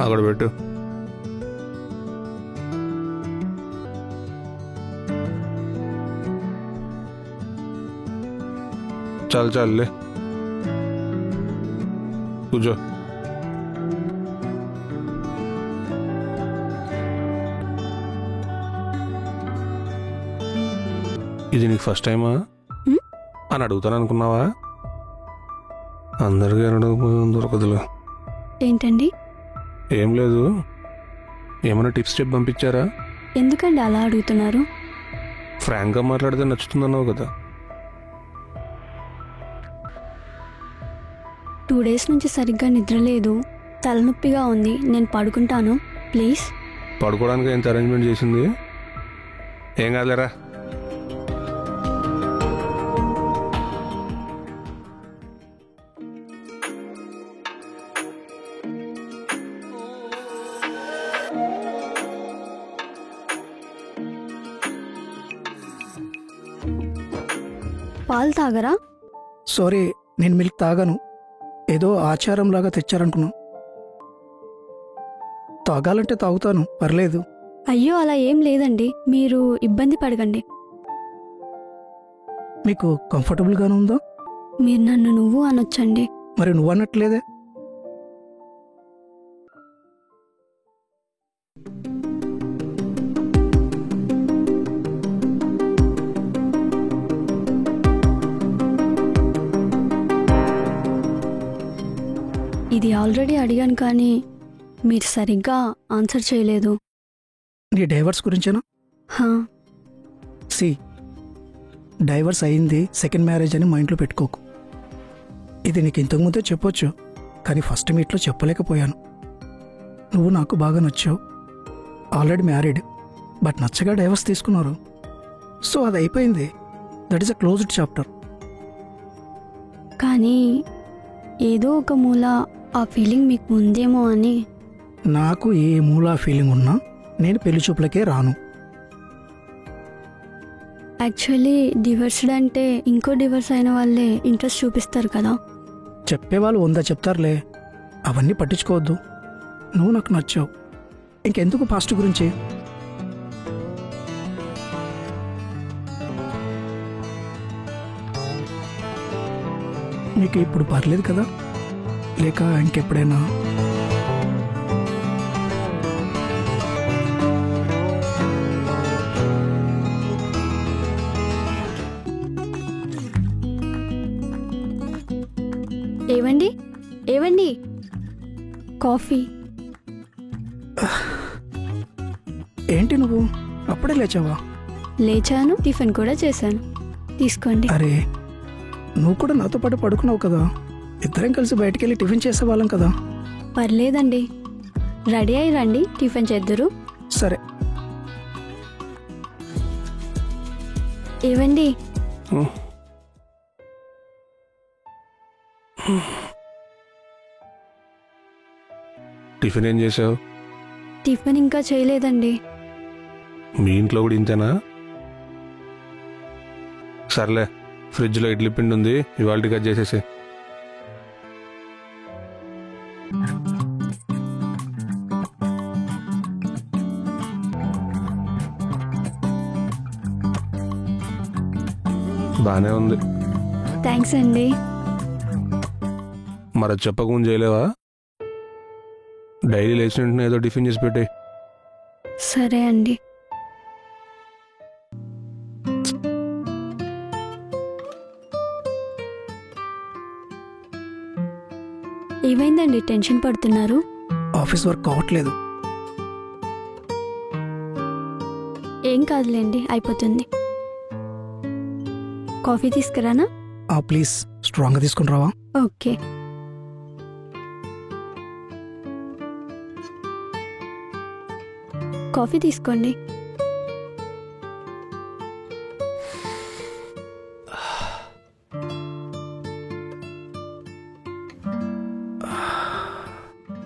అక్కడ పెట్టు. చాలు చాలులే, కూర్చో. ఇది నీకు ఫస్ట్ టైమా అని అడుగుతాను అనుకున్నావా? అందరికీ అడగకపోతే దొరకదులే. ఏంటండి? ఏం లేదు, ఏమైనా టిప్స్ చెప్పి పంపించారా? ఎందుకండి అలా అడుగుతున్నారు? ఫ్రాంక్గా మాట్లాడితే నచ్చుతుందన్నావు కదా. 2 days నుంచి సరిగ్గా నిద్ర లేదు, తలనొప్పిగా ఉంది, నేను పడుకుంటాను ప్లీజ్. పడుకోవడానికి ఎంత అరేంజ్మెంట్ చేసింది? ఏం కాదులేరా. పాలు తాగరా? సారీ, నేను మిల్క్ తాగాను. ఏదో ఆచారంలాగా తెచ్చారనుకున్నా. తాగాలంటే తాగుతాను, పర్లేదు. అయ్యో అలా ఏం లేదండి, మీరు ఇబ్బంది పడకండి. మీకు కంఫర్టబుల్గానే ఉందా? మీరు నన్ను నువ్వు అనొచ్చండి. మరి నువ్వు అన్నట్లేదే. ఇది ఆల్రెడీ అడిగాను కానీ మీరు సరిగ్గా ఆన్సర్ చేయలేదు. నీ డైవర్స్ గురించేనా? హా. సి, డైవర్స్ అయింది సెకండ్ మ్యారేజ్ అని మైండ్లో పెట్టుకోకు. ఇది నీకు ఇంతకుముందే చెప్పొచ్చు, కానీ ఫస్ట్ మీట్లో చెప్పలేకపోయాను. నువ్వు నాకు బాగా నచ్చావు. ఆల్రెడీ మ్యారీడ్, బట్ నచ్చగా డైవర్స్ తీసుకున్నారు. సో అది అయిపోయింది. That is a closed chapter. కానీ ఏదో ఒక మూల ఆ ఫీలింగ్ మీకు ఉందేమో అని. నాకు ఏ మూలా ఫీలింగ్ ఉన్నా నేను పెళ్లి చూపులకే రాను. యాక్చువల్లీ డివర్స్డ్ అంటే ఇంకో డివర్స్ అయిన వాళ్ళే ఇంట్రెస్ట్ చూపిస్తారు కదా. చెప్పేవాళ్ళు 100 చెప్తారులే, అవన్నీ పట్టించుకోవద్దు. నువ్వు నాకు నచ్చావు, ఇంకెందుకు పాస్ట్ గురించి. నీకు ఇప్పుడు పర్లేదు కదా, లేక ఇంకెప్పుడైనా? ఏవండి ఏవండి, కాఫీ. ఏంటి నువ్వు అప్పుడే లేచావా? లేచాను, టిఫిన్ కూడా చేశాను, తీసుకోండి. అరే, నువ్వు కూడా నాతో పాటు పడుకున్నావు కదా. ఇద్దరం కలిసి బయటికి వెళ్ళి టిఫిన్ చేసేవాళ్ళం కదా. పర్లేదండి, రెడీ అయ్యి రండి, టిఫిన్ చేద్దురు. సరే. ఏవండి, టిఫిన్ ఏం చేసావు? టిఫిన్ ఇంకా చేయలేదండి. మీ ఇంట్లో కూడా ఇంతేనా? సర్లే, ఫ్రిడ్జ్లో ఇడ్లీ పిండి ఉంది, ఇవాళ కట్ చేసేసి. బానే ఉంది. థ్యాంక్స్ అండి. మరి చెప్పకుండా చేయలేవా? డైలీ లేచిన వెంటనే ఏదో టిఫిన్ చేసి పెట్టే. సరే అండి. ఏమైందండి, టెన్షన్ పడుతున్నారు? ఆఫీస్ వర్క్ అవ్వట్లేదు. ఏం కాదులేండి, అయిపోతుంది. కాఫీ తీసుకురానా? ప్లీజ్ స్ట్రాంగ్గా తీసుకుని రావా? ఓకే. కాఫీ తీసుకోండి.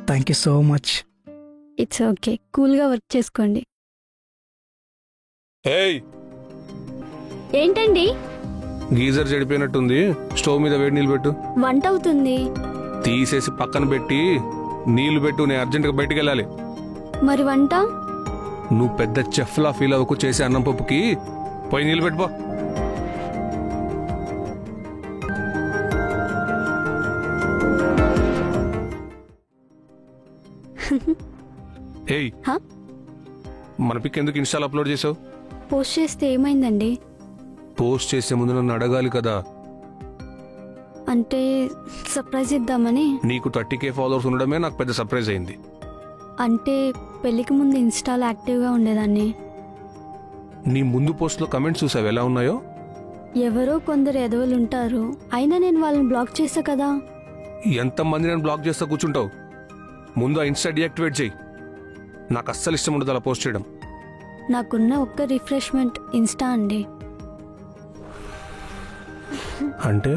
Thank you so much. It's okay, కూల్గా వర్క్ చేసుకోండి. ఏయ్, ఏంటండి? గీజర్ చెడిపోయినట్టుంది, స్టవ్ మీద వేడి నీళ్ళు పెట్టు. వంట అవుతుంది. తీసేసి పక్కన పెట్టి నీళ్లు పెట్టు, నేను అర్జెంటుగా బయటికి వెళ్ళాలి. మరి వంట? నువ్వు పెద్ద చెఫ్లా ఫీల్ అవ్వకు, చేసే అన్నం పప్పుకి పోయి నీళ్ళు పెట్టుకో. ఏయ్, హా? మన పిక్ ఎందుకు ఇన్స్టాల్ అప్లోడ్ చేసావు? పోస్ట్ చేస్తే ఏమైందండి? పోస్ట్ చేసే ముందు నన్ను అడగాలి కదా. అంటే సర్ప్రైజ్ ఇద్దామని. నీకు 30K ఫాలోవర్స్ ఉండడమే నాకు పెద్ద సర్ప్రైజ్ అయింది. అంటే పెళ్లికి ముందు ఇన్స్టాలో యాక్టివ్గా ఉండేదాన్ని. నీ ముందు పోస్ట్లో కమెంట్స్ చూసావు ఎలా ఉన్నాయో? ఎవరో కొందరు ఎదవలు ఉంటారు, అయినా నేను వాళ్ళని బ్లాక్ చేశా కదా. ఎంతమంది నేను బ్లాక్ చేస్తా కూర్చుంటావు? ముందు ఆ ఇన్స్టా డియాక్టివేట్ చేయి. నాకు అస్సలు ఇష్టం ఉండదు అలా పోస్ట్ చేయడం. నాకున్న ఒక్క రిఫ్రెష్మెంట్ ఇన్స్టా అండి. అంటే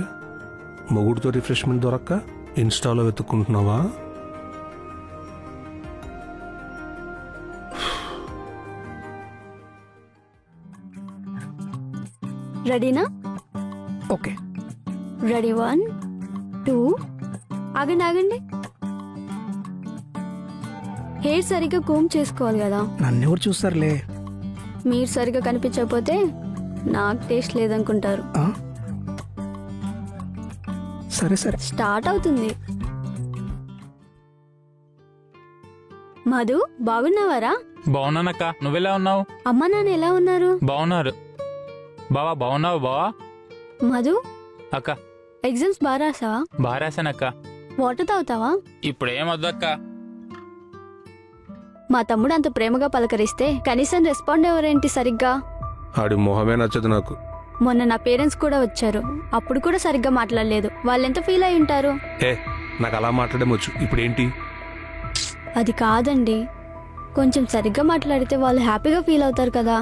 మొగుడుతో రిఫ్రెష్మెంట్ దొరక్క ఇన్స్టాలో వెతుక్కుంటున్నావా? రెడీనా? ఓకే. రెడీ 1 2. ఆగండి ఆగండి. హెయిర్ సరిగ్గా కోమ్ చేసుకోవాలి కదా. నన్నెవరు చూస్తారులే. మీరు సరిగ్గా కనిపించకపోతే నాకు టేస్ట్ లేదనుకుంటారు. ఆ? సరే సరే. స్టార్ట్ అవుతుంది. మధు, బాగున్నావారా? బాగున్నానక్క, నువ్వెలా ఉన్నావు? అమ్మ నాన్న ఎలా ఉన్నారు? బాగున్నారు. బావా బాగున్నావు బావా? మధు, అక్క ఎగ్జామ్స్ బాగా రాసావా? బాగా రాశానక్క. వాటర్ తాగుతావా? ఇప్పుడేం వద్దు అక్క. మా తమ్ముడు అంత ప్రేమగా పలకరిస్తే కనీసం రెస్పాండ్ ఎవరేంటి సరిగ్గా? ఆడి మొహమే నచ్చదు నాకు. మొన్న నా పేరెంట్స్ కూడా వచ్చారు, అప్పుడు కూడా సరిగ్గా మాట్లాడలేదు. వాళ్ళెంత ఫీల్ అయి ఉంటారు. నాకు అలా మాట్లాడడం వచ్చు. ఇప్పుడు ఏంటి? అది కాదండి, కొంచెం సరిగ్గా మాట్లాడితే వాళ్ళు హ్యాపీగా ఫీల్ అవుతారు కదా.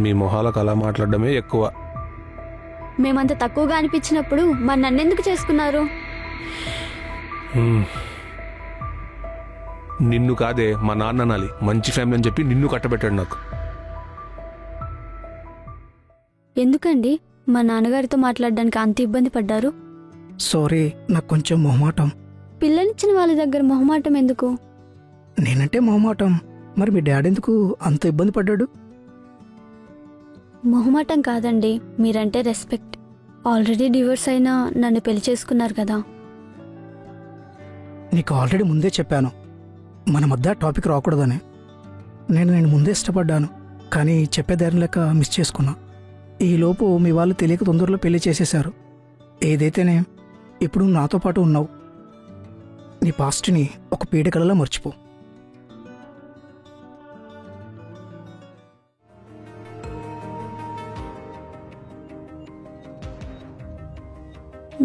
మీ మొహాలకు అలా మాట్లాడడమే ఎక్కువ. మేమంత తక్కువగా అనిపించినప్పుడు మరి నన్నెందుకు చేసుకున్నారు? నిన్ను కాదే, మా నాన్న అనాలి. మంచి ఫ్యామిలీ అని చెప్పి నిన్ను కట్టబెట్టాడు నాకు. ఎందుకండి మా నాన్నగారితో మాట్లాడడానికి అంత ఇబ్బంది పడ్డారు? సారీ, నాకు కొంచెం మొహమాటం. పిల్లనిచ్చిన వాళ్ళ దగ్గర మొహమాటం ఎందుకు? నేనంటే మొహమాటం, మరి మీ డాడీ ఎందుకు అంత ఇబ్బంది పడ్డాడు? మొహమాటం కాదండి, మీరంటే రెస్పెక్ట్. ఆల్రెడీ డివోర్స్ అయినా నన్ను పెళ్లి చేసుకున్నారు కదా. నీకు ఆల్రెడీ ముందే చెప్పాను మన మధ్య టాపిక్ రాకూడదని. నేను ముందే ఇష్టపడ్డాను, కానీ చెప్పేదారి లేక మిస్ చేసుకున్నా. ఈలోపు మీ వాళ్ళు తెలియక తొందరలో పెళ్లి చేసేశారు. ఏదైతేనే ఇప్పుడు నాతో పాటు ఉన్నావు. నీ పాస్ట్ని ఒక పీడకలలా మర్చిపో.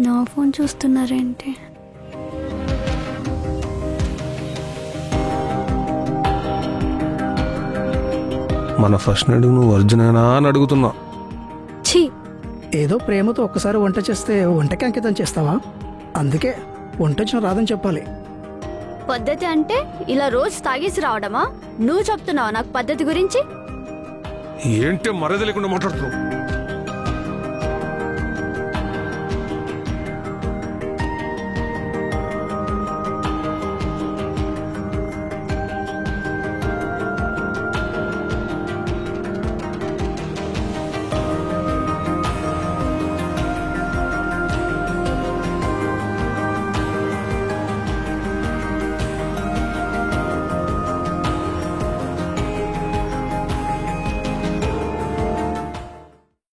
నా ఫోన్ చూస్తున్నారేంటి? మన ఫస్ట్ నడుగు నువ్వు వర్జనేనా అని అడుగుతున్నా. ఛీ, ఏదో ప్రేమతో ఒక్కసారి వంట చేస్తే వంటకి అంకితం చేస్తావా? అందుకే వంట వచ్చిన రాదని చెప్పాలి. పద్ధతి అంటే ఇలా రోజు తాగేసి రావడమా? నువ్వు చెప్తున్నావా నాకు పద్ధతి గురించి? ఏంటి మర్యాద లేకుండా మాట్లాడుతున్నావు?